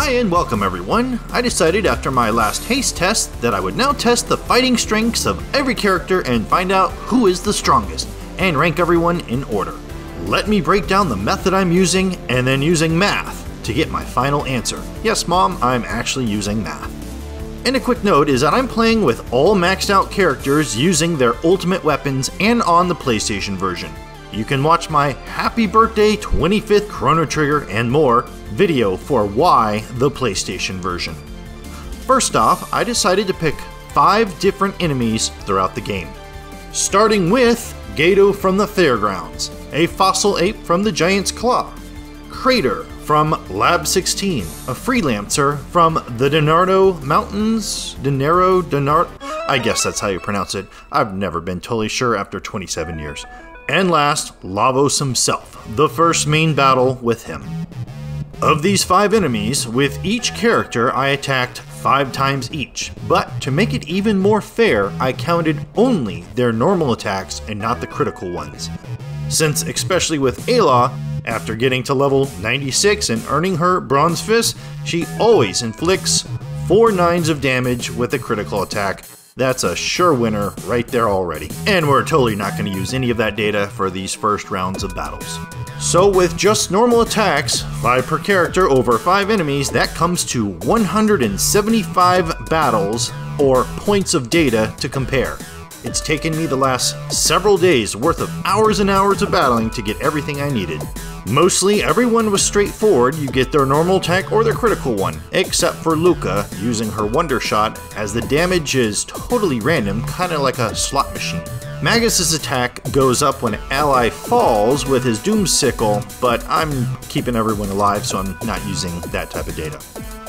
Hi and welcome everyone. I decided after my last haste test that I would now test the fighting strengths of every character and find out who is the strongest, and rank everyone in order. Let me break down the method I'm using and then using math to get my final answer. Yes Mom, I'm actually using math. And a quick note is that I'm playing with all maxed out characters using their ultimate weapons and on the PlayStation version. You can watch my Happy Birthday 25th Chrono Trigger and more video for why the PlayStation version. First off, I decided to pick 5 different enemies throughout the game. Starting with Gato from the Fairgrounds, a fossil ape from the Giant's Claw, Crater from Lab 16, a freelancer from the Donardo Mountains, I guess that's how you pronounce it. I've never been totally sure after 27 years. And last, Lavos himself, the first main battle with him. Of these 5 enemies, with each character I attacked 5 times each, but to make it even more fair, I counted only their normal attacks and not the critical ones. Since, especially with Ayla, after getting to level 96 and earning her Bronze Fist, she always inflicts 4 9s of damage with a critical attack. That's a sure winner right there already. And we're totally not going to use any of that data for these first rounds of battles. So with just normal attacks, 5 per character over 5 enemies, that comes to 175 battles or points of data to compare. It's taken me the last several days worth of hours and hours of battling to get everything I needed. Mostly everyone was straightforward, you get their normal attack or their critical one, except for Luca using her Wonder Shot, as the damage is totally random, kinda like a slot machine. Magus's attack goes up when an ally falls with his Doom Sickle, but I'm keeping everyone alive so I'm not using that type of data.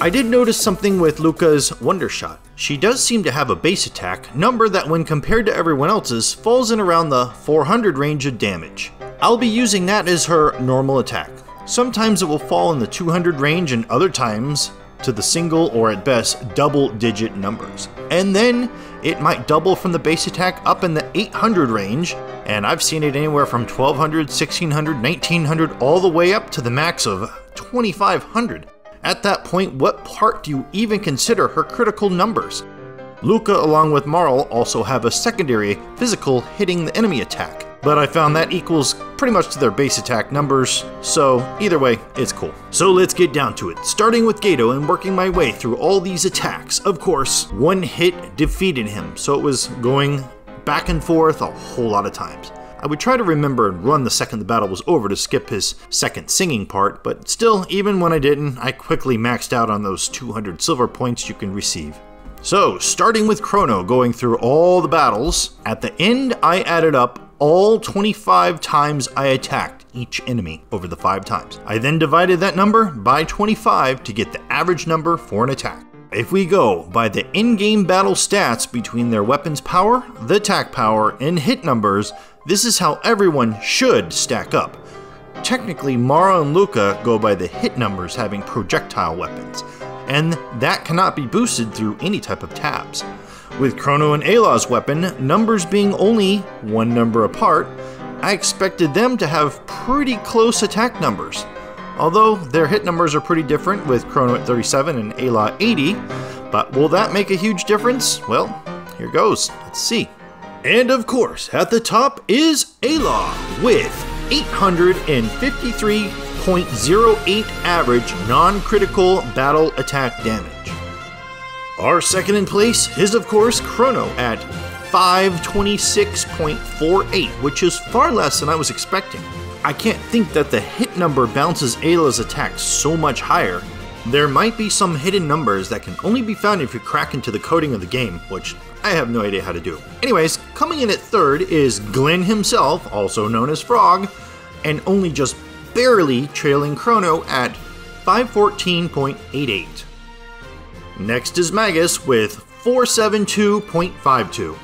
I did notice something with Luca's Wonder Shot. She does seem to have a base attack number that when compared to everyone else's falls in around the 400 range of damage. I'll be using that as her normal attack. Sometimes it will fall in the 200 range and other times to the single or at best double digit numbers. And then it might double from the base attack up in the 800 range, and I've seen it anywhere from 1200, 1600, 1900 all the way up to the max of 2500. At that point, what part do you even consider her critical numbers? Luca along with Marl also have a secondary physical hitting the enemy attack, but I found that equals pretty much to their base attack numbers, so either way, it's cool. So let's get down to it, starting with Gato and working my way through all these attacks. Of course, one hit defeated him, so it was going back and forth a whole lot of times. I would try to remember and run the second the battle was over to skip his second singing part, but still, even when I didn't, I quickly maxed out on those 200 silver points you can receive. So, starting with Chrono, going through all the battles, at the end I added up all 25 times I attacked each enemy over the 5 times. I then divided that number by 25 to get the average number for an attack. If we go by the in-game battle stats between their weapons power, the attack power, and hit numbers, this is how everyone should stack up. Technically, Mara and Luca go by the hit numbers having projectile weapons, and that cannot be boosted through any type of tabs. With Chrono and Ayla's weapon, numbers being only 1 number apart, I expected them to have pretty close attack numbers. Although their hit numbers are pretty different, with Chrono at 37 and Ayla 80, but will that make a huge difference? Well, here goes, let's see. And of course, at the top is Ayla with 853.08 average non-critical battle attack damage. Our second in place is of course Chrono at 526.48, which is far less than I was expecting. I can't think that the hit number bounces Ayla's attack so much higher. There might be some hidden numbers that can only be found if you crack into the coding of the game, which I have no idea how to do. Anyways, coming in at third is Glenn himself, also known as Frog, and only just barely trailing Chrono at 514.88. Next is Magus with 472.52.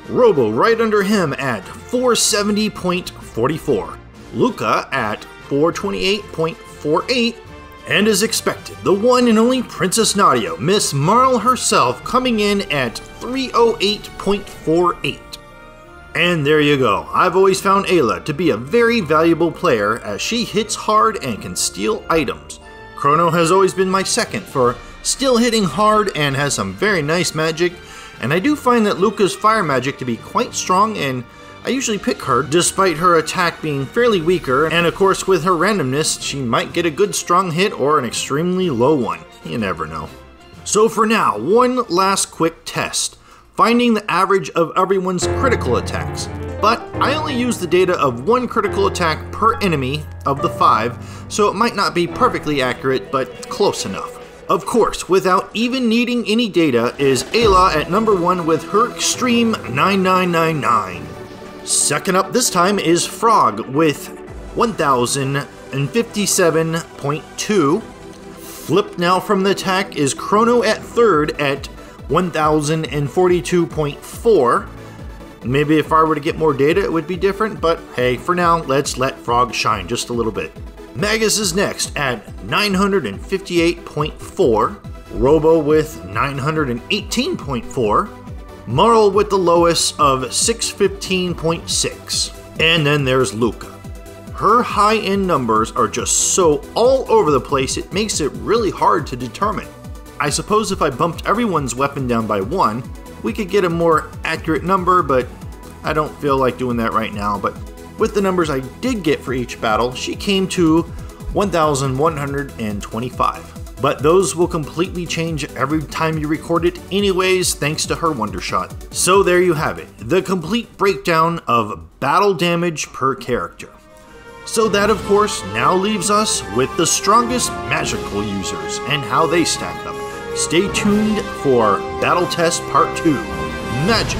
Robo right under him at 470.44. Luca at 428.48. And as expected, the one and only Princess Nadia, Miss Marl herself, coming in at 308.48. And there you go. I've always found Ayla to be a very valuable player as she hits hard and can steal items. Chrono has always been my second for still hitting hard and has some very nice magic, and I do find that Luca's fire magic to be quite strong, and I usually pick her despite her attack being fairly weaker, and of course with her randomness she might get a good strong hit or an extremely low one, you never know. So for now, one last quick test, finding the average of everyone's critical attacks. But I only use the data of one critical attack per enemy of the 5, so it might not be perfectly accurate, but close enough. Of course, without even needing any data, is Ayla at number 1 with her extreme 9999. Second up this time is Frog with 1057.2. Flipped now from the attack is Chrono at third at 1042.4. Maybe if I were to get more data it would be different, but hey, for now, let's let Frog shine just a little bit. Magus is next at 958.4, Robo with 918.4, Marl with the lowest of 615.6, and then there's Luca. Her high-end numbers are just so all over the place it makes it really hard to determine. I suppose if I bumped everyone's weapon down by 1, we could get a more accurate number, but I don't feel like doing that right now. But with the numbers I did get for each battle, she came to 1,125. But those will completely change every time you record it anyways, thanks to her Wonder Shot. So there you have it, the complete breakdown of battle damage per character. So that of course now leaves us with the strongest magical users and how they stack up. Stay tuned for Battle Test Part 2, Magic